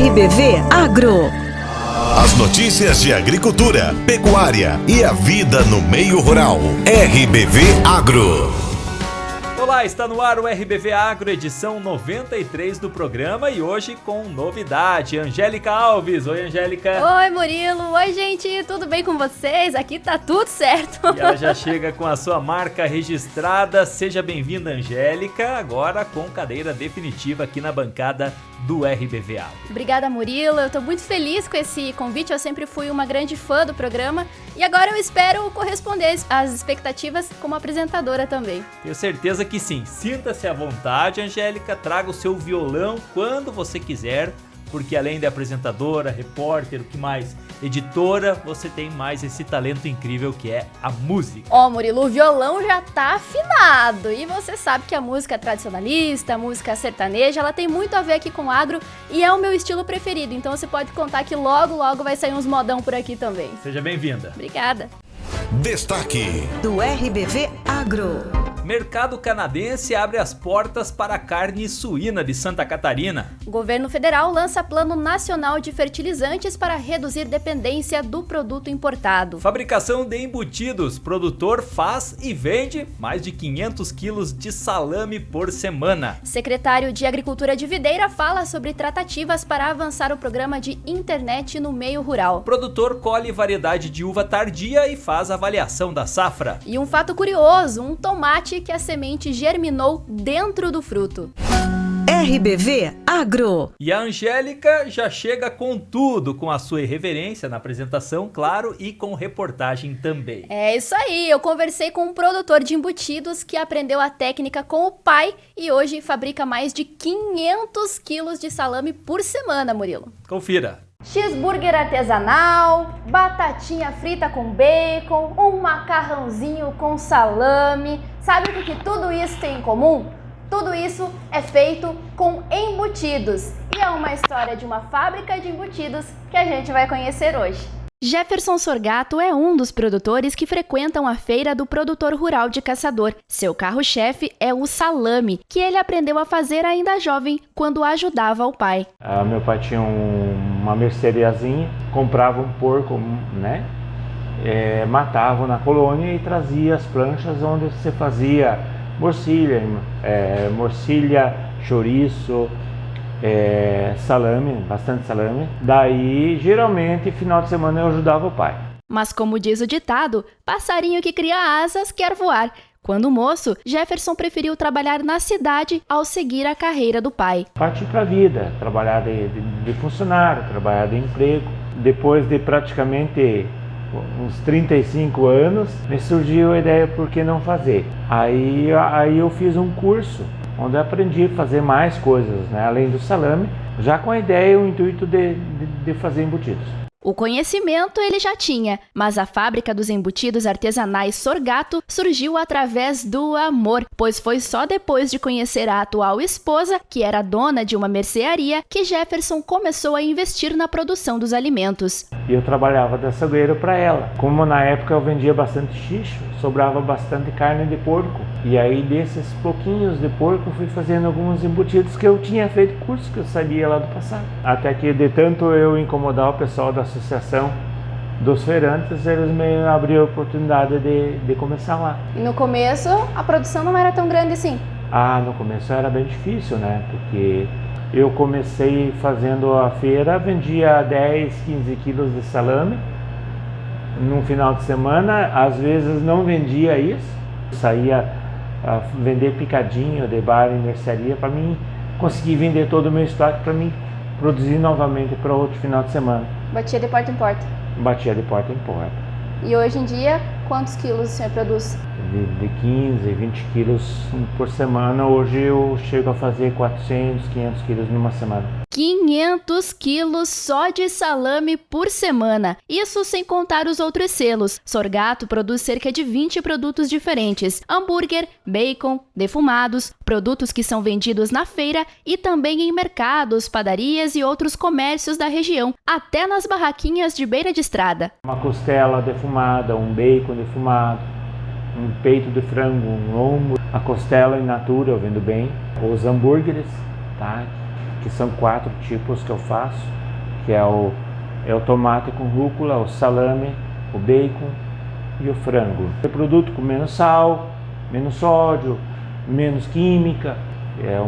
RBV Agro. As notícias de agricultura, pecuária e a vida no meio rural. RBV Agro. Olá, está no ar o RBV Agro, edição 93 do programa e hoje com novidade. Angélica Alves. Oi, Angélica. Oi, Murilo. Oi, gente. Tudo bem com vocês? Aqui tá tudo certo. E ela já chega com a sua marca registrada. Seja bem-vinda, Angélica, agora com cadeira definitiva aqui na bancada do RBV Agro. Obrigada, Murilo. Eu tô muito feliz com esse convite. Eu sempre fui uma grande fã do programa e agora eu espero corresponder às expectativas como apresentadora também. Tenho certeza que sim. Sinta-se à vontade, Angélica. Traga o seu violão quando você quiser, porque além de apresentadora, repórter, o que mais? Editora, você tem mais esse talento incrível que é a música. Ó, Murilo, o violão já tá afinado e você sabe que a música tradicionalista, a música sertaneja, ela tem muito a ver aqui com o agro e é o meu estilo preferido, então você pode contar que logo vai sair uns modão por aqui também. Seja bem-vinda. Obrigada. Destaque Do RBV Agro. Mercado canadense abre as portas para a carne suína de Santa Catarina. O governo federal lança Plano Nacional de Fertilizantes para reduzir dependência do produto importado. Fabricação de embutidos. Produtor faz e vende mais de 500 quilos de salame por semana. Secretário de Agricultura de Videira fala sobre tratativas para avançar o programa de internet no meio rural. Produtor colhe variedade de uva tardia e faz avaliação da safra. E um fato curioso, um tomate que a semente germinou dentro do fruto. RBV Agro. E a Angélica já chega com tudo, com a sua irreverência na apresentação, claro, e com reportagem também. É isso aí, eu conversei com um produtor de embutidos que aprendeu a técnica com o pai e hoje fabrica mais de 500 quilos de salame por semana, Murilo. Confira. Cheeseburger artesanal, batatinha frita com bacon, um macarrãozinho com salame. Sabe o que tudo isso tem em comum? Tudo isso é feito com embutidos. E é uma história de uma fábrica de embutidos que a gente vai conhecer hoje. Jefferson Sorgato é um dos produtores que frequentam a feira do produtor rural de Caçador. Seu carro-chefe é o salame, que ele aprendeu a fazer ainda jovem, quando ajudava o pai. Meu pai tinha uma merceariazinha, comprava um porco, né? Matava na colônia e trazia as planchas onde você fazia morcilha, chouriço, salame, bastante salame. Daí, geralmente, final de semana eu ajudava o pai. Mas como diz o ditado, passarinho que cria asas quer voar. Quando moço, Jefferson preferiu trabalhar na cidade ao seguir a carreira do pai. Parti para a vida, trabalhar de funcionário, trabalhar de emprego. Depois de praticamente uns 35 anos, me surgiu a ideia por que não fazer. Aí eu fiz um curso onde eu aprendi a fazer mais coisas, né? Além do salame, já com a ideia e o intuito de fazer embutidos. O conhecimento ele já tinha, mas a fábrica dos embutidos artesanais Sorgato surgiu através do amor, pois foi só depois de conhecer a atual esposa, que era dona de uma mercearia, que Jefferson começou a investir na produção dos alimentos. E eu trabalhava de açougueiro para ela. Como na época eu vendia bastante xixo, sobrava bastante carne de porco. E aí desses pouquinhos de porco eu fui fazendo alguns embutidos que eu tinha feito curso, que eu sabia lá do passado. Até que de tanto eu incomodar o pessoal da associação dos feirantes, eles me abriram a oportunidade de começar lá. E no começo a produção não era tão grande assim? No começo era bem difícil, né? Porque eu comecei fazendo a feira, vendia 10, 15 quilos de salame num final de semana, às vezes não vendia isso, saía a vender picadinho de bar e mercearia para mim conseguir vender todo o meu estoque para mim produzir novamente para outro final de semana. Batia de porta em porta? Batia de porta em porta. E hoje em dia, quantos quilos o senhor produz? De 15, 20 quilos por semana. Hoje eu chego a fazer 400, 500 quilos numa semana. 500 quilos só de salame por semana. Isso sem contar os outros selos. Sorgato produz cerca de 20 produtos diferentes. Hambúrguer, bacon, defumados, produtos que são vendidos na feira e também em mercados, padarias e outros comércios da região, até nas barraquinhas de beira de estrada. Uma costela defumada, um bacon defumado, um peito de frango, um lombo, a costela in natura eu vendo bem, os hambúrgueres, tá? que são 4 tipos que eu faço, que é o tomate com rúcula, o salame, o bacon e o frango. É produto com menos sal, menos sódio, menos química.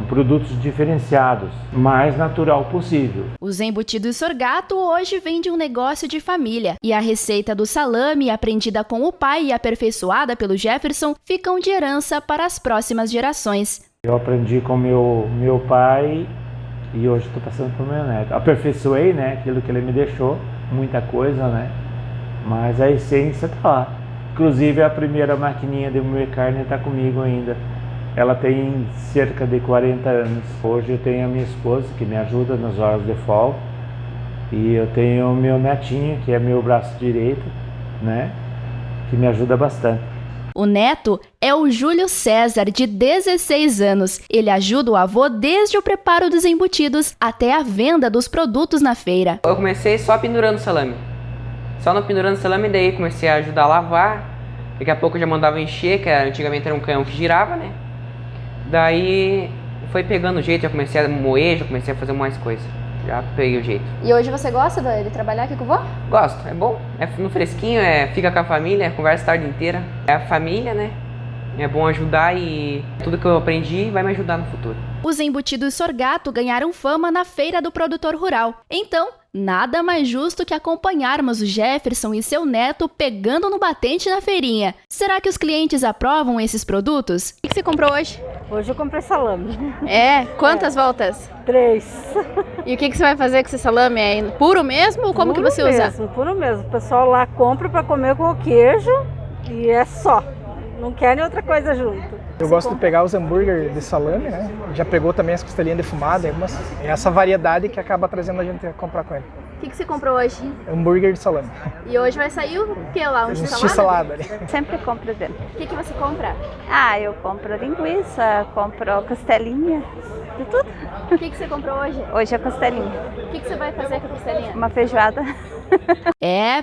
Produtos diferenciados, mais natural possível. Os embutidos Sorgato hoje vêm de um negócio de família. E a receita do salame, aprendida com o pai e aperfeiçoada pelo Jefferson, ficam de herança para as próximas gerações. Eu aprendi com meu pai e hoje estou passando para o meu neto. Aperfeiçoei, né, aquilo que ele me deixou, muita coisa, né? Mas a essência está lá. Inclusive a primeira maquininha de moer carne está comigo ainda. Ela tem cerca de 40 anos. Hoje eu tenho a minha esposa que me ajuda nas horas de folga. E eu tenho o meu netinho, que é meu braço direito, né? Que me ajuda bastante. O neto é o Júlio César, de 16 anos. Ele ajuda o avô desde o preparo dos embutidos até a venda dos produtos na feira. Eu comecei só pendurando salame. Só no pendurando salame, daí comecei a ajudar a lavar. Daqui a pouco eu já mandava encher, que antigamente era um canhão que girava, né? Daí foi pegando o jeito, já comecei a moer, já comecei a fazer mais coisas. Já peguei o jeito. E hoje você gosta de trabalhar aqui com o vô? Gosto, é bom, é no fresquinho, fica com a família, conversa a tarde inteira. É a família, né? É bom ajudar e tudo que eu aprendi vai me ajudar no futuro. Os embutidos Sorgato ganharam fama na Feira do Produtor Rural. Então, nada mais justo que acompanharmos o Jefferson e seu neto pegando no batente na feirinha. Será que os clientes aprovam esses produtos? O que você comprou hoje? Hoje eu comprei salame. É? Quantas voltas? 3. E o que você vai fazer com esse salame? É puro mesmo ou como que você usa? Puro mesmo. O pessoal lá compra para comer com o queijo e é só. Não querem outra coisa junto. Eu gosto de pegar os hambúrguer de salame, né? Já pegou também as costelinhas defumadas, algumas. É essa variedade que acaba trazendo a gente a comprar com ele. O que você comprou hoje? Hambúrguer de salame. E hoje vai sair o que lá? Um x-salada ali. Sempre compro dele. O que você compra? Eu compro linguiça, compro costelinha, de tudo. O que você comprou hoje? Hoje é costelinha. O que você vai fazer com a costelinha? Uma feijoada.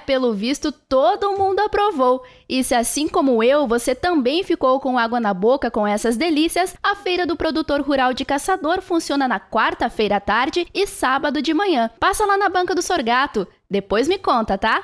Pelo visto, todo mundo aprovou. E se assim como eu, você também ficou com água na boca com essas delícias, a Feira do Produtor Rural de Caçador funciona na quarta-feira à tarde e sábado de manhã. Passa lá na banca do Sorgato. Depois me conta, tá?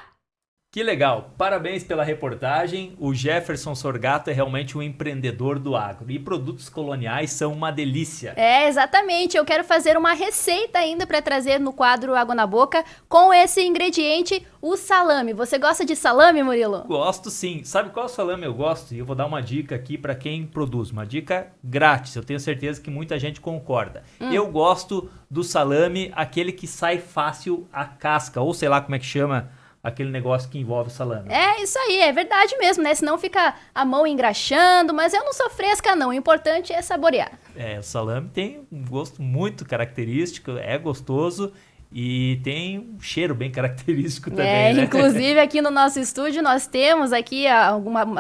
Que legal! Parabéns pela reportagem. O Jefferson Sorgato é realmente um empreendedor do agro. E produtos coloniais são uma delícia. Exatamente. Eu quero fazer uma receita ainda para trazer no quadro Água na Boca com esse ingrediente, o salame. Você gosta de salame, Murilo? Gosto sim. Sabe qual salame eu gosto? E eu vou dar uma dica aqui para quem produz. Uma dica grátis. Eu tenho certeza que muita gente concorda. Eu gosto do salame, aquele que sai fácil a casca. Ou sei lá como é que chama aquele negócio que envolve o salame. É isso aí, é verdade mesmo, né? Senão fica a mão engraxando, mas eu não sou fresca não, o importante é saborear. O salame tem um gosto muito característico, é gostoso e tem um cheiro bem característico também, né? Inclusive aqui no nosso estúdio nós temos aqui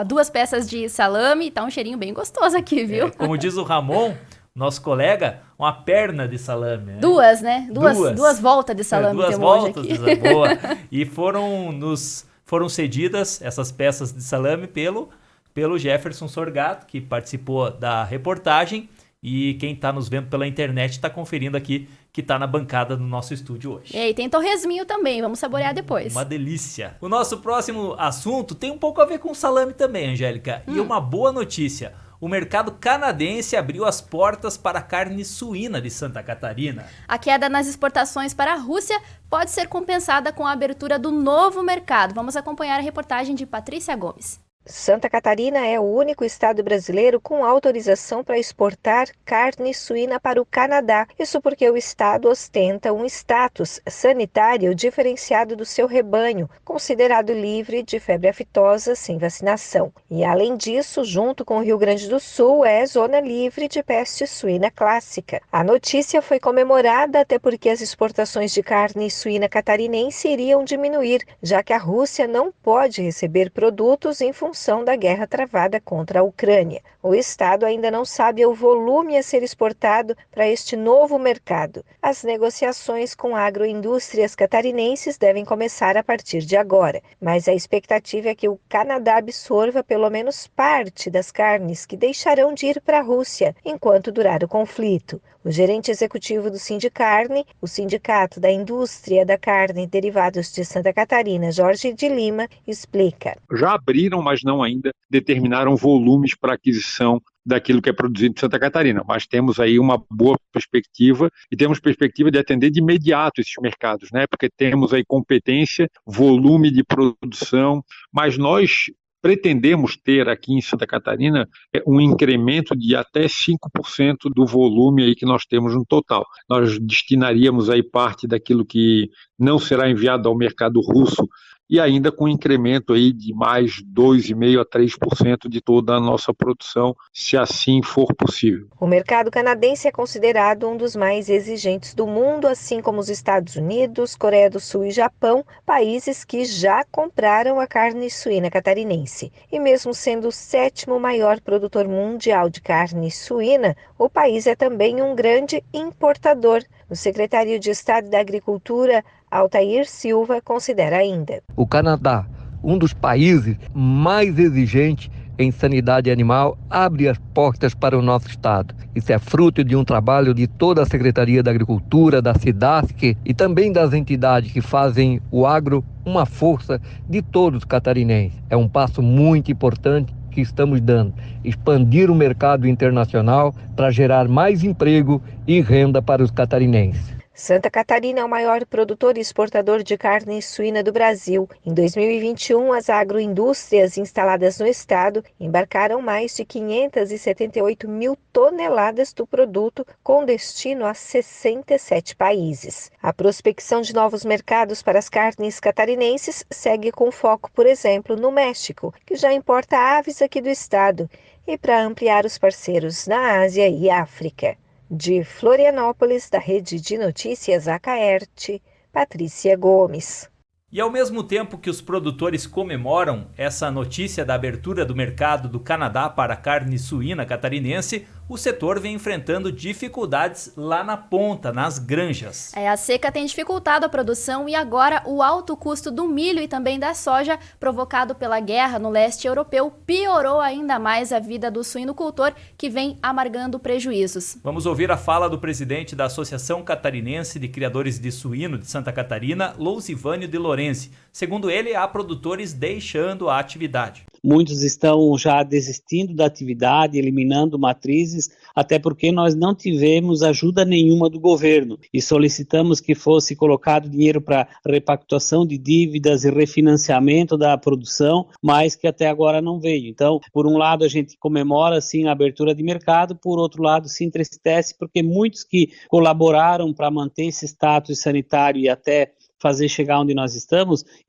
2 peças de salame e tá um cheirinho bem gostoso aqui, viu? Como diz o Ramon, nosso colega, uma perna de salame. Né? 2, né? Duas voltas de salame. 2 voltas de salame, boa. E foram cedidas essas peças de salame pelo Jefferson Sorgato, que participou da reportagem. E quem está nos vendo pela internet está conferindo aqui que está na bancada do nosso estúdio hoje. E tem torresminho também, vamos saborear depois. Uma delícia. O nosso próximo assunto tem um pouco a ver com salame também, Angélica. E uma boa notícia. O mercado canadense abriu as portas para a carne suína de Santa Catarina. A queda nas exportações para a Rússia pode ser compensada com a abertura do novo mercado. Vamos acompanhar a reportagem de Patrícia Gomes. Santa Catarina é o único estado brasileiro com autorização para exportar carne suína para o Canadá. Isso porque o estado ostenta um status sanitário diferenciado do seu rebanho, considerado livre de febre aftosa sem vacinação. E além disso, junto com o Rio Grande do Sul, é zona livre de peste suína clássica. A notícia foi comemorada até porque as exportações de carne suína catarinense iriam diminuir, já que a Rússia não pode receber produtos em função função da guerra travada contra a Ucrânia. O estado ainda não sabe o volume a ser exportado para este novo mercado. As negociações com agroindústrias catarinenses devem começar a partir de agora, mas a expectativa é que o Canadá absorva pelo menos parte das carnes que deixarão de ir para a Rússia enquanto durar o conflito. O gerente executivo do Sindicarne, o Sindicato da Indústria da Carne e Derivados de Santa Catarina, Jorge de Lima, explica. Já abriram, mas não ainda determinaram volumes para aquisição daquilo que é produzido em Santa Catarina, mas temos aí uma boa perspectiva e temos perspectiva de atender de imediato esses mercados, né? Porque temos aí competência, volume de produção, mas nós pretendemos ter aqui em Santa Catarina um incremento de até 5% do volume aí que nós temos no total. Nós destinaríamos aí parte daquilo que não será enviado ao mercado russo e ainda com incremento aí de mais 2,5% a 3% de toda a nossa produção, se assim for possível. O mercado canadense é considerado um dos mais exigentes do mundo, assim como os Estados Unidos, Coreia do Sul e Japão, países que já compraram a carne suína catarinense. E mesmo sendo o 7º maior produtor mundial de carne suína, o país é também um grande importador. O secretário de Estado da Agricultura, Altair Silva, considera ainda. O Canadá, um dos países mais exigentes em sanidade animal, abre as portas para o nosso estado. Isso é fruto de um trabalho de toda a Secretaria da Agricultura, da SIDASC e também das entidades que fazem o agro uma força de todos os catarinenses. É um passo muito importante que estamos dando, expandir o mercado internacional para gerar mais emprego e renda para os catarinenses. Santa Catarina é o maior produtor e exportador de carne suína do Brasil. Em 2021, as agroindústrias instaladas no estado embarcaram mais de 578 mil toneladas do produto, com destino a 67 países. A prospecção de novos mercados para as carnes catarinenses segue com foco, por exemplo, no México, que já importa aves aqui do estado, e para ampliar os parceiros na Ásia e África. De Florianópolis, da Rede de Notícias Acaerte, Patrícia Gomes. E ao mesmo tempo que os produtores comemoram essa notícia da abertura do mercado do Canadá para a carne suína catarinense, o setor vem enfrentando dificuldades lá na ponta, nas granjas. A seca tem dificultado a produção e agora o alto custo do milho e também da soja, provocado pela guerra no leste europeu, piorou ainda mais a vida do suinocultor, que vem amargando prejuízos. Vamos ouvir a fala do presidente da Associação Catarinense de Criadores de Suíno de Santa Catarina, Lousivânio de Lourenço. Segundo ele, há produtores deixando a atividade. Muitos estão já desistindo da atividade, eliminando matrizes, até porque nós não tivemos ajuda nenhuma do governo e solicitamos que fosse colocado dinheiro para repactuação de dívidas e refinanciamento da produção, mas que até agora não veio. Então, por um lado a gente comemora sim a abertura de mercado, por outro lado se entristece porque muitos que colaboraram para manter esse status sanitário e até fazer chegar onde nós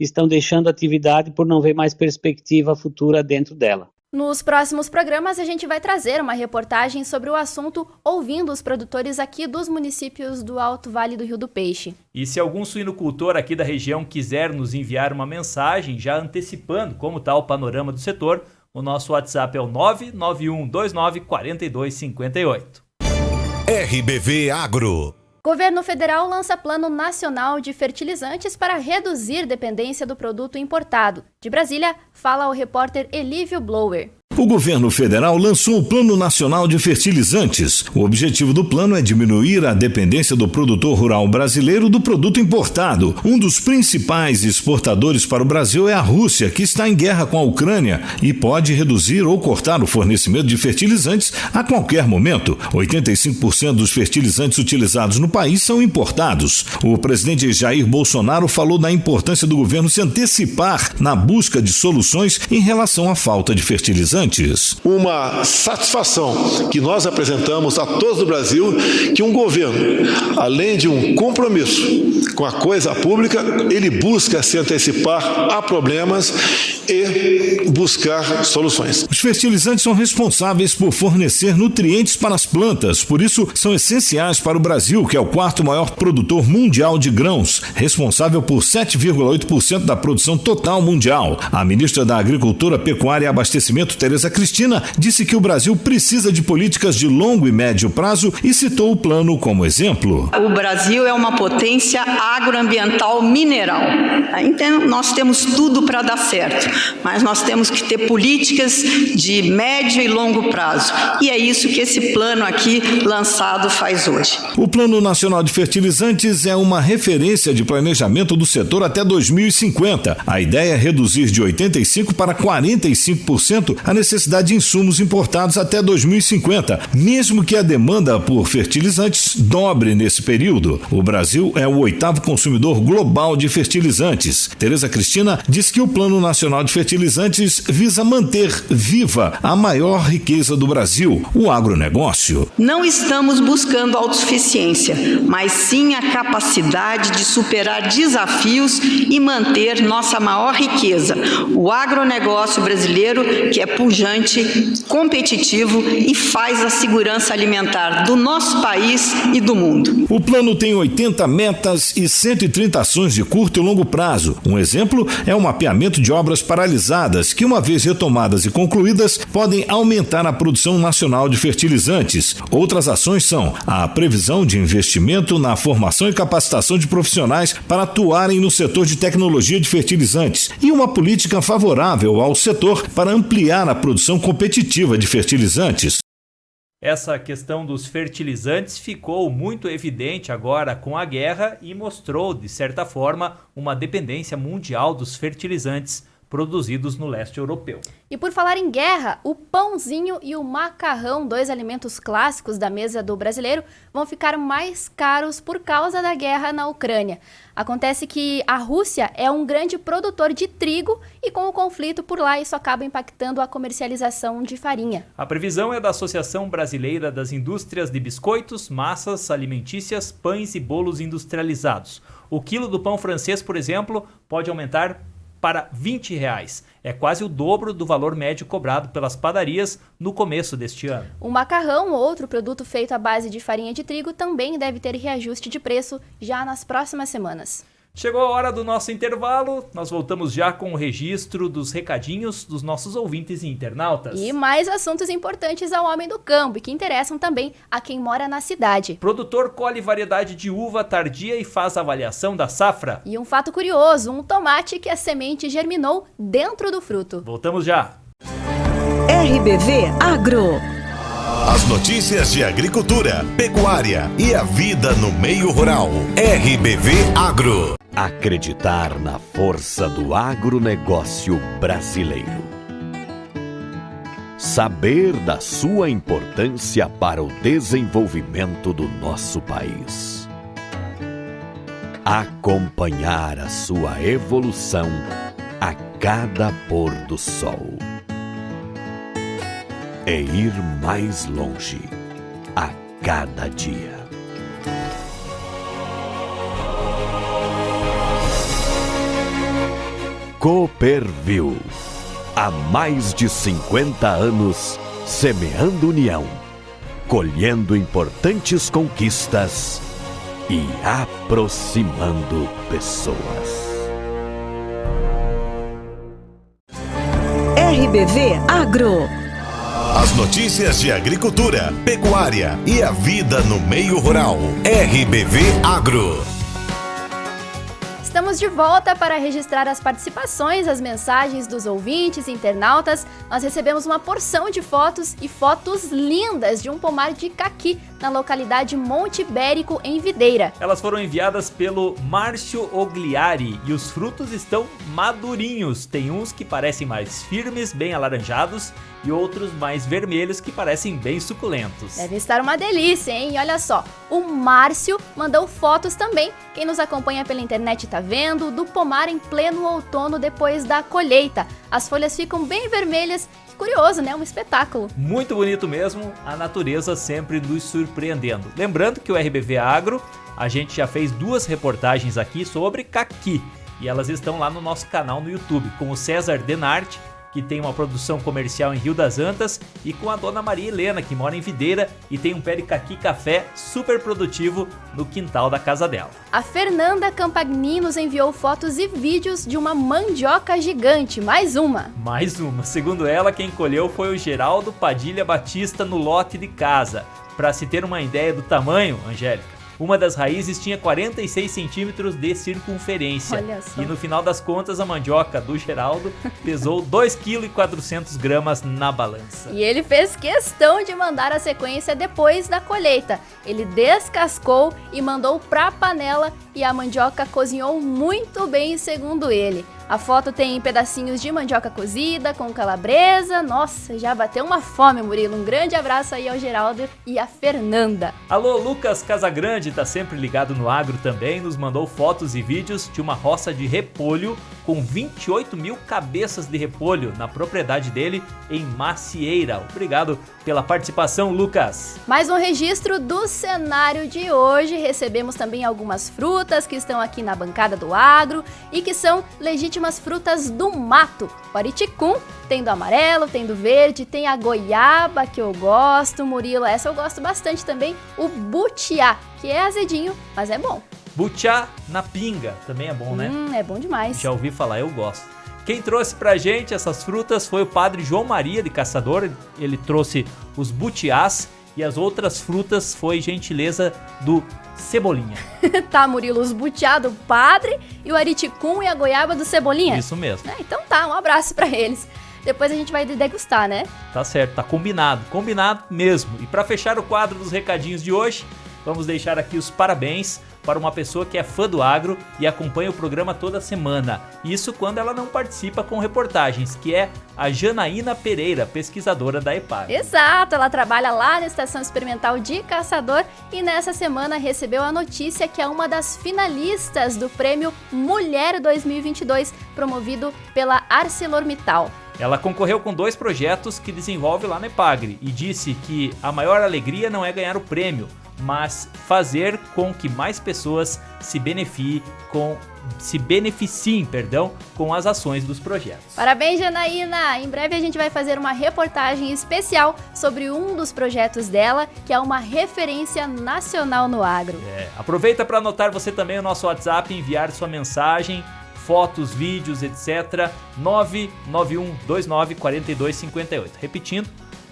estão deixando a atividade por não ver mais perspectiva futura dentro dela. Nos próximos programas a gente vai trazer uma reportagem sobre o assunto, ouvindo os produtores aqui dos municípios do Alto Vale do Rio do Peixe. E se algum suinocultor aqui da região quiser nos enviar uma mensagem, já antecipando como está o panorama do setor, o nosso WhatsApp é o 991294258. RBV Agro. Governo federal lança Plano Nacional de Fertilizantes para reduzir dependência do produto importado. De Brasília, fala o repórter Elívio Blower. O governo federal lançou o Plano Nacional de Fertilizantes. O objetivo do plano é diminuir a dependência do produtor rural brasileiro do produto importado. Um dos principais exportadores para o Brasil é a Rússia, que está em guerra com a Ucrânia e pode reduzir ou cortar o fornecimento de fertilizantes a qualquer momento. 85% dos fertilizantes utilizados no país são importados. O presidente Jair Bolsonaro falou da importância do governo se antecipar na busca de soluções em relação à falta de fertilizantes. fertilizantes. Uma satisfação que nós apresentamos a todos do Brasil, que um governo, além de um compromisso com a coisa pública, ele busca se antecipar a problemas e buscar soluções. Os fertilizantes são responsáveis por fornecer nutrientes para as plantas, por isso são essenciais para o Brasil, que é o quarto maior produtor mundial de grãos, responsável por 7,8% da produção total mundial. A ministra da Agricultura, Pecuária e Abastecimento, Tereza Cristina, disse que o Brasil precisa de políticas de longo e médio prazo e citou o plano como exemplo. O Brasil é uma potência agroambiental mineral. Então, nós temos tudo para dar certo, mas nós temos que ter políticas de médio e longo prazo. E é isso que esse plano aqui lançado faz hoje. O Plano Nacional de Fertilizantes é uma referência de planejamento do setor até 2050. A ideia é reduzir de 85% para 45% a necessidade de insumos importados até 2050, mesmo que a demanda por fertilizantes dobre nesse período. O Brasil é o 8º consumidor global de fertilizantes. Tereza Cristina diz que o Plano Nacional de Fertilizantes visa manter viva a maior riqueza do Brasil, o agronegócio. Não estamos buscando autossuficiência, mas sim a capacidade de superar desafios e manter nossa maior riqueza, o agronegócio brasileiro, que é pujante, competitivo e faz a segurança alimentar do nosso país e do mundo. O plano tem 80 metas e 130 ações de curto e longo prazo. Um exemplo é o mapeamento de obras paralisadas, que uma vez retomadas e concluídas, podem aumentar a produção nacional de fertilizantes. Outras ações são a previsão de investimento na formação e capacitação de profissionais para atuarem no setor de tecnologia de fertilizantes e uma política favorável ao setor para ampliar a produção competitiva de fertilizantes. Essa questão dos fertilizantes ficou muito evidente agora com a guerra e mostrou, de certa forma, uma dependência mundial dos fertilizantes produzidos no leste europeu. E por falar em guerra, o pãozinho e o macarrão, 2 alimentos clássicos da mesa do brasileiro, vão ficar mais caros por causa da guerra na Ucrânia. Acontece que a Rússia é um grande produtor de trigo e com o conflito por lá isso acaba impactando a comercialização de farinha. A previsão é da Associação Brasileira das Indústrias de Biscoitos, Massas Alimentícias, Pães e Bolos Industrializados. O quilo do pão francês, por exemplo, pode aumentar para R$20. É quase o dobro do valor médio cobrado pelas padarias no começo deste ano. O macarrão, outro produto feito à base de farinha de trigo, também deve ter reajuste de preço já nas próximas semanas. Chegou a hora do nosso intervalo, nós voltamos já com o registro dos recadinhos dos nossos ouvintes e internautas. E mais assuntos importantes ao homem do campo e que interessam também a quem mora na cidade. Produtor colhe variedade de uva tardia e faz avaliação da safra. E um fato curioso, um tomate que a semente germinou dentro do fruto. Voltamos já. RBV Agro. As notícias de agricultura, pecuária e a vida no meio rural. RBV Agro. Acreditar na força do agronegócio brasileiro. Saber da sua importância para o desenvolvimento do nosso país. Acompanhar a sua evolução a cada pôr do sol. E ir mais longe a cada dia. Cooperville, há mais de 50 anos, semeando união, colhendo importantes conquistas e aproximando pessoas. RBV Agro. As notícias de agricultura, pecuária e a vida no meio rural. RBV Agro. Estamos de volta para registrar as participações, as mensagens dos ouvintes e internautas. Nós recebemos uma porção de fotos e fotos lindas de um pomar de caqui na localidade Monte Ibérico, em Videira. Elas foram enviadas pelo Márcio Ogliari e os frutos estão madurinhos. Tem uns que parecem mais firmes, bem alaranjados, e outros mais vermelhos que parecem bem suculentos. Deve estar uma delícia, hein? Olha só, o Márcio mandou fotos também. Quem nos acompanha pela internet tá vendo, do pomar em pleno outono depois da colheita. As folhas ficam bem vermelhas. Que curioso, né? Um espetáculo. Muito bonito mesmo, a natureza sempre nos surpreendendo. Lembrando que o RBV Agro, a gente já fez 2 reportagens aqui sobre caqui. E elas estão lá no nosso canal no YouTube, com o César Denarte, que tem uma produção comercial em Rio das Antas, e com a dona Maria Helena, que mora em Videira e tem um pé de caqui café super produtivo no quintal da casa dela. A Fernanda Campagni nos enviou fotos e vídeos de uma mandioca gigante, mais uma. Segundo ela, quem colheu foi o Geraldo Padilha Batista no lote de casa. Para se ter uma ideia do tamanho, Angélica, uma das raízes tinha 46 centímetros de circunferência. Olha só. E no final das contas, a mandioca do Geraldo pesou 2,4 kg na balança. E ele fez questão de mandar a sequência depois da colheita. Ele descascou e mandou pra panela e a mandioca cozinhou muito bem, segundo ele. A foto tem pedacinhos de mandioca cozida com calabresa. Nossa, já bateu uma fome, Murilo. Um grande abraço aí ao Geraldo e à Fernanda. Alô, Lucas Casagrande, tá sempre ligado no agro também, nos mandou fotos e vídeos de uma roça de repolho com 28 mil cabeças de repolho na propriedade dele em Macieira. Obrigado pela participação, Lucas. Mais um registro do cenário de hoje. Recebemos também algumas frutas que estão aqui na bancada do agro e que são legítimas frutas do mato. O ariticum, tem do amarelo, tem do verde, tem a goiaba que eu gosto, Murilo, essa eu gosto bastante também. O butiá, que é azedinho, mas é bom. Butiá na pinga, também é bom, né? É bom demais. Já ouvi falar, eu gosto. Quem trouxe pra gente essas frutas foi o padre João Maria de Caçador. Ele trouxe os butiás e as outras frutas foi gentileza do Cebolinha. Tá, Murilo, os butiá do padre e o ariticum e a goiaba do Cebolinha? Isso mesmo. Então tá, um abraço pra eles. Depois a gente vai degustar, né? Tá certo, tá combinado mesmo. E pra fechar o quadro dos recadinhos de hoje, vamos deixar aqui os parabéns para uma pessoa que é fã do agro e acompanha o programa toda semana. Isso quando ela não participa com reportagens, que é a Janaína Pereira, pesquisadora da EPAGRE. Exato, ela trabalha lá na Estação Experimental de Caçador e nessa semana recebeu a notícia que é uma das finalistas do Prêmio Mulher 2022, promovido pela ArcelorMittal. Ela concorreu com 2 projetos que desenvolve lá na EPAGRE e disse que a maior alegria não é ganhar o prêmio, mas fazer com que mais pessoas se beneficiem com as ações dos projetos. Parabéns, Janaína! Em breve a gente vai fazer uma reportagem especial sobre um dos projetos dela, que é uma referência nacional no agro. Aproveita para anotar você também o nosso WhatsApp e enviar sua mensagem, fotos, vídeos, etc. 991294258. Repetindo,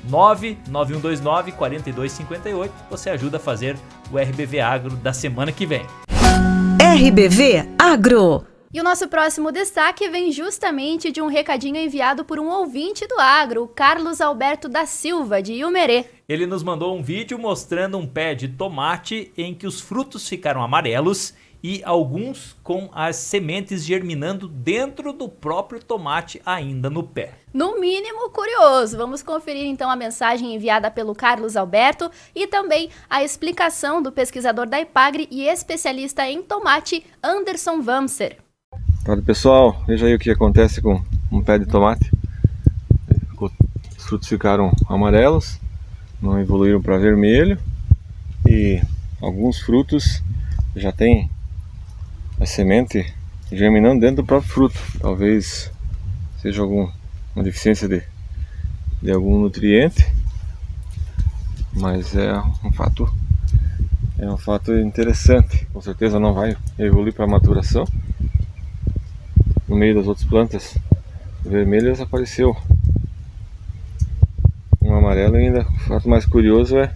991294258. Você ajuda a fazer o RBV Agro da semana que vem. RBV Agro. E o nosso próximo destaque vem justamente de um recadinho enviado por um ouvinte do agro, o Carlos Alberto da Silva, de Iumerê. Ele nos mandou um vídeo mostrando um pé de tomate em que os frutos ficaram amarelos e alguns com as sementes germinando dentro do próprio tomate ainda no pé. No mínimo curioso. Vamos conferir então a mensagem enviada pelo Carlos Alberto e também a explicação do pesquisador da EPAGRE e especialista em tomate, Anderson Wamser. Olha, pessoal, veja aí o que acontece com um pé de tomate. Os frutos ficaram amarelos, não evoluíram para vermelho e alguns frutos já têm a semente germinando dentro do próprio fruto. Talvez seja uma deficiência de algum nutriente, mas é um fato interessante. Com certeza não vai evoluir para maturação. No meio das outras plantas vermelhas apareceu um amarelo ainda. O fato mais curioso é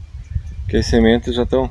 que as sementes já estão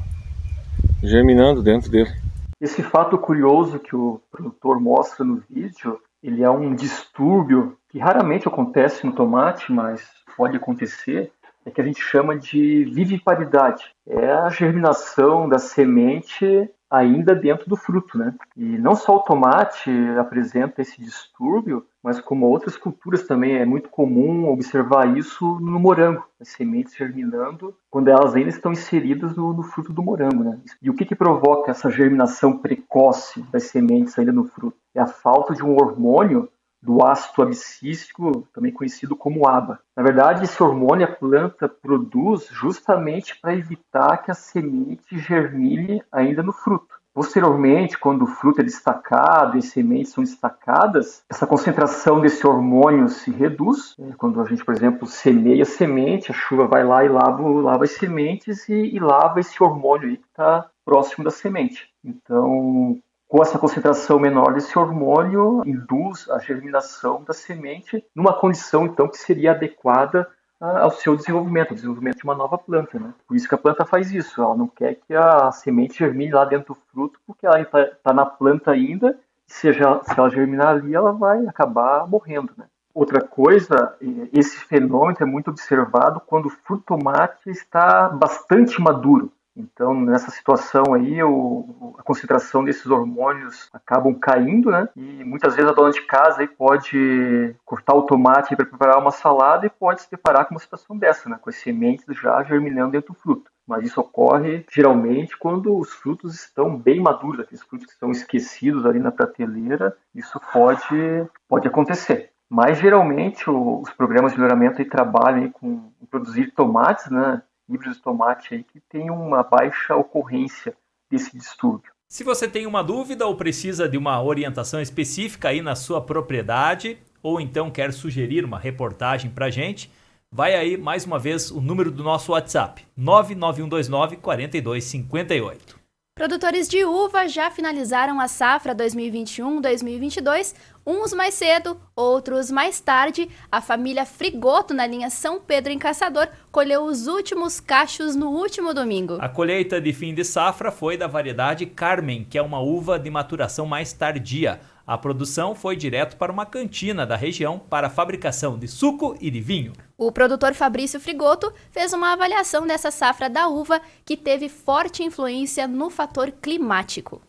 germinando dentro dele. Esse fato curioso que o produtor mostra no vídeo, ele é um distúrbio que raramente acontece no tomate, mas pode acontecer, é que a gente chama de viviparidade. É a germinação da semente ainda dentro do fruto, né? E não só o tomate apresenta esse distúrbio, mas como outras culturas também é muito comum observar isso no morango, as sementes germinando quando elas ainda estão inseridas no fruto do morango, né? E o que provoca essa germinação precoce das sementes ainda no fruto? É a falta de um hormônio do ácido abscísico, também conhecido como ABA. Na verdade, esse hormônio a planta produz justamente para evitar que a semente germine ainda no fruto. Posteriormente, quando o fruto é destacado e as sementes são destacadas, essa concentração desse hormônio se reduz. Quando a gente, por exemplo, semeia a semente, a chuva vai lá e lava as sementes e lava esse hormônio aí que está próximo da semente. Então, com essa concentração menor desse hormônio, induz a germinação da semente numa condição, então, que seria adequada ao seu desenvolvimento, ao desenvolvimento de uma nova planta, né? Por isso que a planta faz isso, ela não quer que a semente germine lá dentro do fruto, porque ela está na planta ainda, e se ela germinar ali, ela vai acabar morrendo, né? Outra coisa, esse fenômeno é muito observado quando o fruto tomate está bastante maduro. Então, nessa situação aí, a concentração desses hormônios acabam caindo, né? E muitas vezes a dona de casa aí pode cortar o tomate para preparar uma salada e pode se deparar com uma situação dessa, né? Com as sementes já germinando dentro do fruto. Mas isso ocorre geralmente quando os frutos estão bem maduros, aqueles frutos que estão esquecidos ali na prateleira, isso pode acontecer. Mas geralmente os programas de melhoramento aí trabalham aí com produzir tomates, né? Híbridos de tomate aí que tem uma baixa ocorrência desse distúrbio. Se você tem uma dúvida ou precisa de uma orientação específica aí na sua propriedade, ou então quer sugerir uma reportagem pra gente, vai aí mais uma vez o número do nosso WhatsApp, 99129-4258. Produtores de uva já finalizaram a safra 2021-2022, uns mais cedo, outros mais tarde. A família Frigoto, na linha São Pedro em Caçador, colheu os últimos cachos no último domingo. A colheita de fim de safra foi da variedade Carmen, que é uma uva de maturação mais tardia. A produção foi direto para uma cantina da região para a fabricação de suco e de vinho. O produtor Fabrício Frigoto fez uma avaliação dessa safra da uva que teve forte influência no fator climático.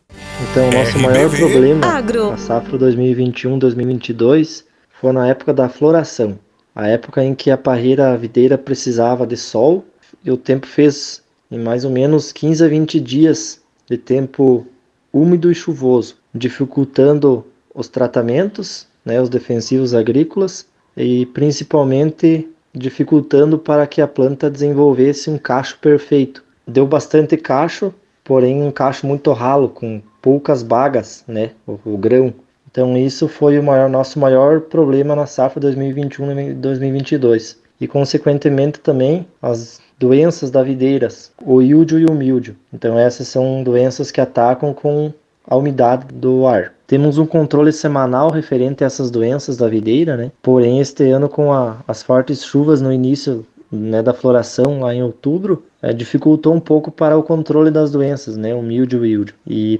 Então, o nosso maior problema na safra 2021-2022 foi na época da floração, a época em que a parreira videira precisava de sol e o tempo fez em mais ou menos 15 a 20 dias de tempo úmido e chuvoso, dificultando os tratamentos, os defensivos agrícolas e principalmente dificultando para que a planta desenvolvesse um cacho perfeito. Deu bastante cacho, porém um cacho muito ralo, com poucas bagas, o grão. Então isso foi nosso maior problema na safra 2021 e 2022. E consequentemente também as doenças da videiras, o íldio e o míldio. Então essas são doenças que atacam com a umidade do ar. Temos um controle semanal referente a essas doenças da videira, Porém, este ano com as fortes chuvas no início da floração, lá em outubro, dificultou um pouco para o controle das doenças, o míldio e o íldio.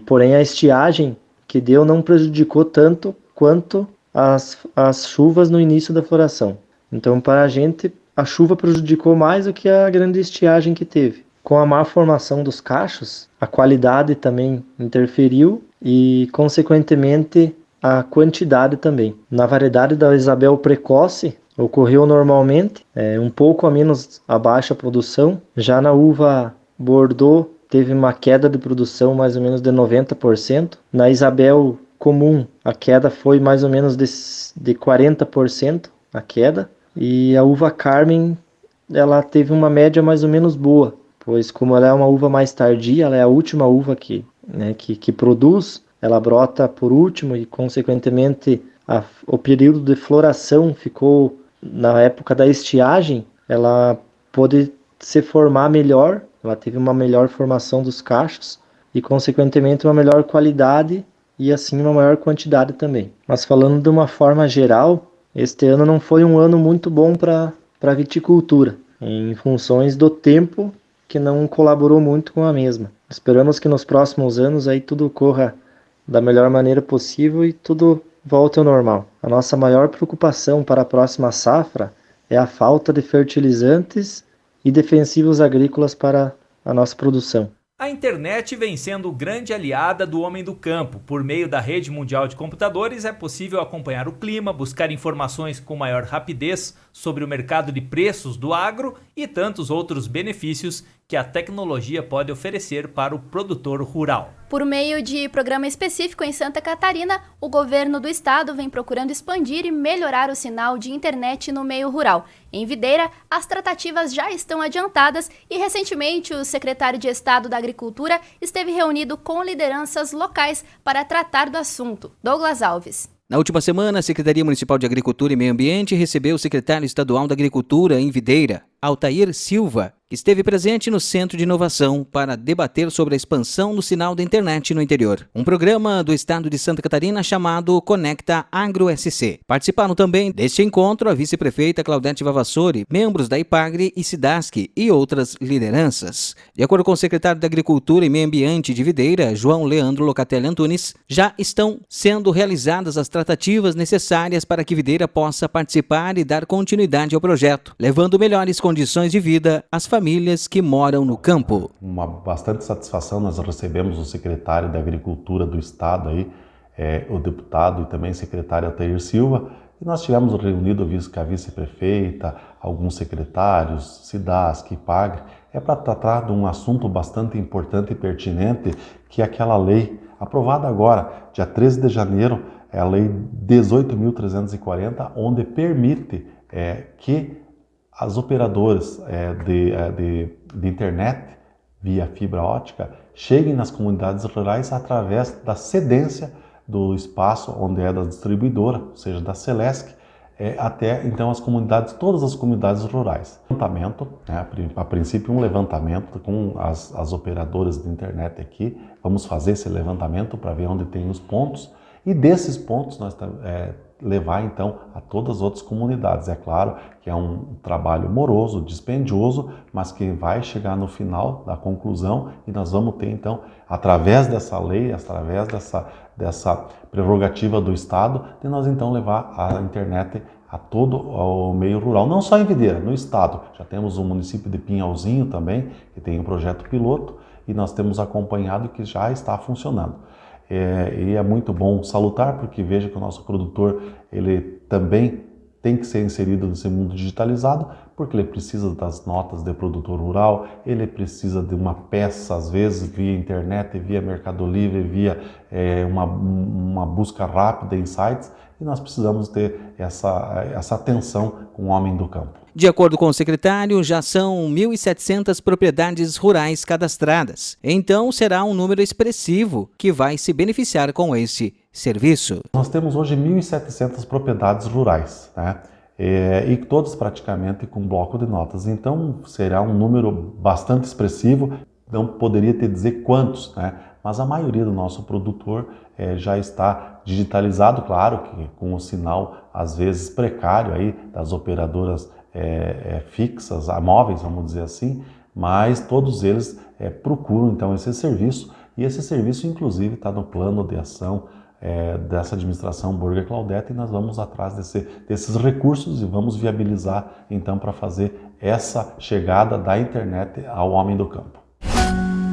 Porém, a estiagem que deu não prejudicou tanto quanto as chuvas no início da floração. Então, para a gente, a chuva prejudicou mais do que a grande estiagem que teve. Com a má formação dos cachos, a qualidade também interferiu e, consequentemente, a quantidade também. Na variedade da Isabel precoce, ocorreu normalmente, um pouco a menos abaixo a produção. Já na uva Bordeaux, teve uma queda de produção mais ou menos de 90%. Na Isabel comum, a queda foi mais ou menos de 40% a queda. E a uva Carmen, ela teve uma média mais ou menos boa, pois como ela é uma uva mais tardia, ela é a última uva que produz, ela brota por último e, consequentemente, o período de floração ficou na época da estiagem, ela pôde se formar melhor, ela teve uma melhor formação dos cachos e, consequentemente, uma melhor qualidade e, assim, uma maior quantidade também. Mas falando de uma forma geral, este ano não foi um ano muito bom para a viticultura, em funções do tempo que não colaborou muito com a mesma. Esperamos que nos próximos anos aí tudo corra da melhor maneira possível e tudo volte ao normal. A nossa maior preocupação para a próxima safra é a falta de fertilizantes e defensivos agrícolas para a nossa produção. A internet vem sendo grande aliada do homem do campo. Por meio da rede mundial de computadores é possível acompanhar o clima, buscar informações com maior rapidez sobre o mercado de preços do agro e tantos outros benefícios que a tecnologia pode oferecer para o produtor rural. Por meio de programa específico em Santa Catarina, o governo do estado vem procurando expandir e melhorar o sinal de internet no meio rural. Em Videira, as tratativas já estão adiantadas e recentemente o secretário de Estado da Agricultura esteve reunido com lideranças locais para tratar do assunto. Douglas Alves. Na última semana, a Secretaria Municipal de Agricultura e Meio Ambiente recebeu o secretário estadual da Agricultura em Videira, Altair Silva, que esteve presente no Centro de Inovação para debater sobre a expansão do sinal da internet no interior. Um programa do estado de Santa Catarina chamado Conecta Agro SC. Participaram também deste encontro a vice-prefeita Claudete Vavassori, membros da IPAGRE e SIDASC e outras lideranças. De acordo com o secretário da Agricultura e Meio Ambiente de Videira, João Leandro Locatelli Antunes, já estão sendo realizadas as tratativas necessárias para que Videira possa participar e dar continuidade ao projeto, levando melhores condições de vida às famílias que moram no campo. Uma bastante satisfação, nós recebemos o secretário da Agricultura do Estado, o deputado e também secretário Altair Silva, e nós tivemos reunido com a vice-prefeita, alguns secretários, SIDASC, IPAGRE, para tratar de um assunto bastante importante e pertinente, que é aquela lei aprovada agora, dia 13 de janeiro, é a lei 18.340, onde permite que as operadoras de internet via fibra ótica cheguem nas comunidades rurais através da cedência do espaço onde é da distribuidora, ou seja, da Celesc, até então todas as comunidades rurais. Levantamento, a princípio um levantamento com as operadoras de internet aqui, vamos fazer esse levantamento para ver onde tem os pontos e desses pontos nós levar então a todas as outras comunidades. É claro que é um trabalho moroso, dispendioso, mas que vai chegar no final da conclusão e nós vamos ter então, através dessa lei, através dessa prerrogativa do Estado, de nós então levar a internet a todo o meio rural, não só em Videira, no Estado. Já temos o município de Pinhalzinho também, que tem um projeto piloto e nós temos acompanhado que já está funcionando. E é muito bom salutar, porque veja que o nosso produtor ele também tem que ser inserido nesse mundo digitalizado, porque ele precisa das notas de produtor rural, ele precisa de uma peça, às vezes, via internet, via Mercado Livre, via uma busca rápida em sites, e nós precisamos ter essa atenção com o homem do campo. De acordo com o secretário, já são 1.700 propriedades rurais cadastradas. Então, será um número expressivo que vai se beneficiar com esse serviço. Nós temos hoje 1.700 propriedades rurais, e todas praticamente com bloco de notas. Então, será um número bastante expressivo. Não poderia te dizer quantos, mas a maioria do nosso produtor já está digitalizado, claro que com o sinal, às vezes, precário aí das operadoras fixas, móveis, vamos dizer assim, mas todos eles procuram então esse serviço, e esse serviço inclusive está no plano de ação dessa administração Burger Claudete, e nós vamos atrás desses recursos e vamos viabilizar então para fazer essa chegada da internet ao homem do campo.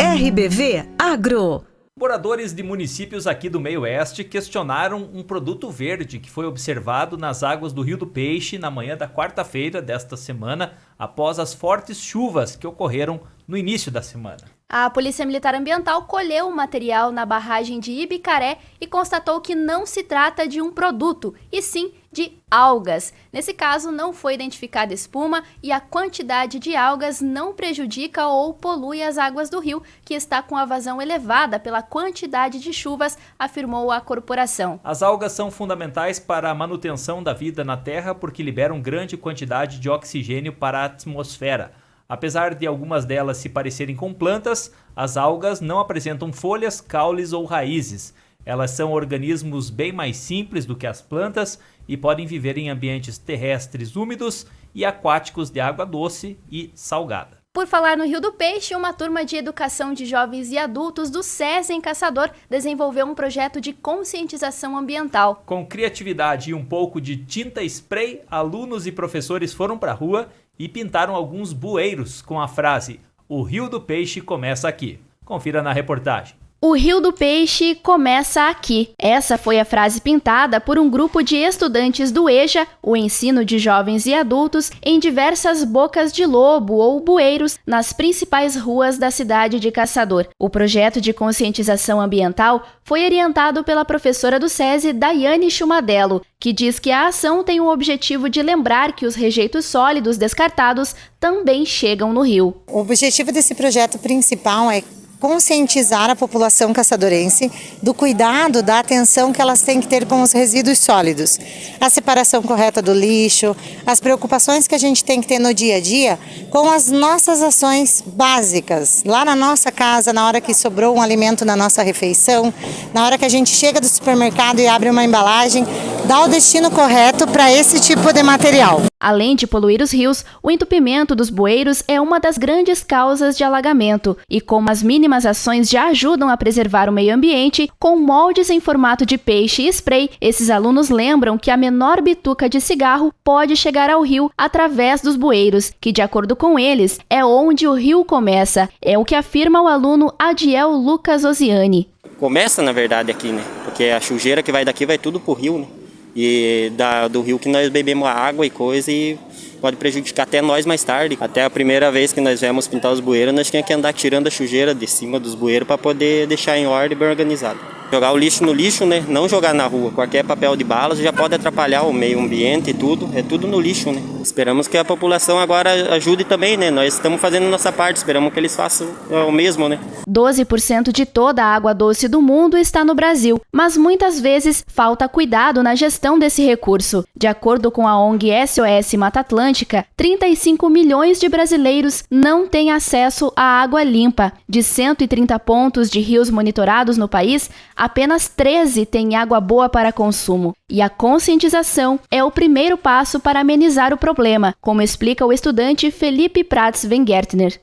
RBV Agro. Moradores de municípios aqui do Meio Oeste questionaram um produto verde que foi observado nas águas do Rio do Peixe na manhã da quarta-feira desta semana, após as fortes chuvas que ocorreram no início da semana. A Polícia Militar Ambiental colheu o material na barragem de Ibicaré e constatou que não se trata de um produto, e sim de algas. Nesse caso, não foi identificada espuma e a quantidade de algas não prejudica ou polui as águas do rio, que está com a vazão elevada pela quantidade de chuvas, afirmou a corporação. As algas são fundamentais para a manutenção da vida na Terra porque liberam grande quantidade de oxigênio para a atmosfera. Apesar de algumas delas se parecerem com plantas, as algas não apresentam folhas, caules ou raízes. Elas são organismos bem mais simples do que as plantas e podem viver em ambientes terrestres úmidos e aquáticos de água doce e salgada. Por falar no Rio do Peixe, uma turma de educação de jovens e adultos do SESI em Caçador desenvolveu um projeto de conscientização ambiental. Com criatividade e um pouco de tinta spray, alunos e professores foram para a rua e pintaram alguns bueiros com a frase "O Rio do Peixe começa aqui". Confira na reportagem. O Rio do Peixe começa aqui. Essa foi a frase pintada por um grupo de estudantes do EJA, o Ensino de Jovens e Adultos, em diversas bocas de lobo ou bueiros nas principais ruas da cidade de Caçador. O projeto de conscientização ambiental foi orientado pela professora do SESI, Daiane Chumadelo, que diz que a ação tem o objetivo de lembrar que os rejeitos sólidos descartados também chegam no rio. O objetivo desse projeto principal é conscientizar a população caçadorense do cuidado, da atenção que elas têm que ter com os resíduos sólidos, a separação correta do lixo, as preocupações que a gente tem que ter no dia a dia com as nossas ações básicas, lá na nossa casa, na hora que sobrou um alimento na nossa refeição, na hora que a gente chega do supermercado e abre uma embalagem, dá o destino correto para esse tipo de material. Além de poluir os rios, o entupimento dos bueiros é uma das grandes causas de alagamento. E como as mínimas ações já ajudam a preservar o meio ambiente, com moldes em formato de peixe e spray, esses alunos lembram que a menor bituca de cigarro pode chegar ao rio através dos bueiros, que, de acordo com eles, é onde o rio começa. É o que afirma o aluno Adiel Lucas Oziani. Começa, na verdade, aqui, né? Porque a sujeira que vai daqui vai tudo pro rio, né? E do rio que nós bebemos água e coisa, e pode prejudicar até nós mais tarde. Até a primeira vez que nós viemos pintar os bueiros, nós tínhamos que andar tirando a sujeira de cima dos bueiros para poder deixar em ordem bem organizado. Jogar o lixo no lixo, né? Não jogar na rua. Qualquer papel de bala já pode atrapalhar o meio ambiente e tudo. É tudo no lixo, né? Esperamos que a população agora ajude também, né? Nós estamos fazendo a nossa parte, esperamos que eles façam o mesmo, né? 12% de toda a água doce do mundo está no Brasil, mas muitas vezes falta cuidado na gestão desse recurso. De acordo com a ONG SOS Mata Atlântica, 35 milhões de brasileiros não têm acesso à água limpa. De 130 pontos de rios monitorados no país, apenas 13 têm água boa para consumo. E a conscientização é o primeiro passo para amenizar o problema, como explica o estudante Felipe Prats Wengärtner.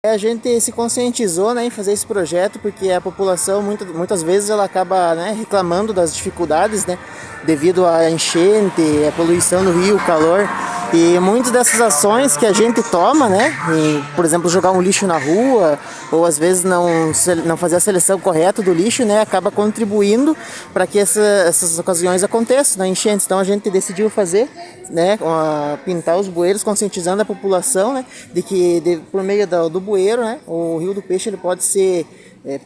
A gente se conscientizou, né, em fazer esse projeto, porque a população muitas vezes ela acaba, né, reclamando das dificuldades, né, devido à enchente, à poluição no rio, o calor. E muitas dessas ações que a gente toma, né, por exemplo, jogar um lixo na rua, ou às vezes não fazer a seleção correta do lixo, né, acaba contribuindo para que essas ocasiões aconteçam, né, enchentes. Então a gente decidiu fazer, né, pintar os bueiros, conscientizando a população, né, de que por meio do bueiro, né, o Rio do Peixe ele pode ser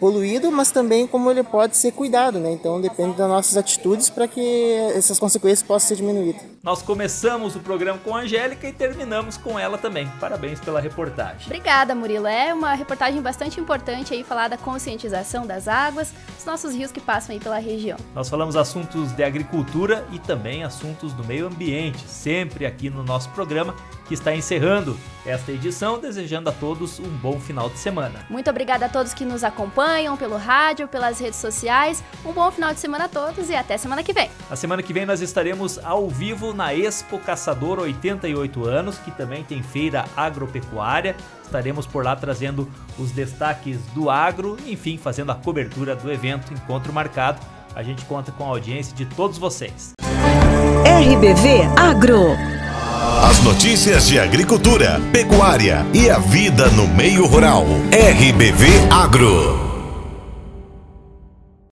poluído, mas também como ele pode ser cuidado, né? Então depende das nossas atitudes para que essas consequências possam ser diminuídas. Nós começamos o programa com a Angélica e terminamos com ela também. Parabéns pela reportagem. Obrigada, Murilo. É uma reportagem bastante importante aí, falar da conscientização das águas, dos nossos rios que passam aí pela região. Nós falamos assuntos de agricultura e também assuntos do meio ambiente, sempre aqui no nosso programa, que está encerrando esta edição, desejando a todos um bom final de semana. Muito obrigada a todos que nos acompanham pelo rádio, pelas redes sociais. Um bom final de semana a todos e até semana que vem. Na semana que vem nós estaremos ao vivo na Expo Caçador 88 anos, que também tem feira agropecuária. Estaremos por lá trazendo os destaques do agro, enfim, fazendo a cobertura do evento Encontro Marcado. A gente conta com a audiência de todos vocês. RBV Agro. As notícias de agricultura, pecuária e a vida no meio rural. RBV Agro.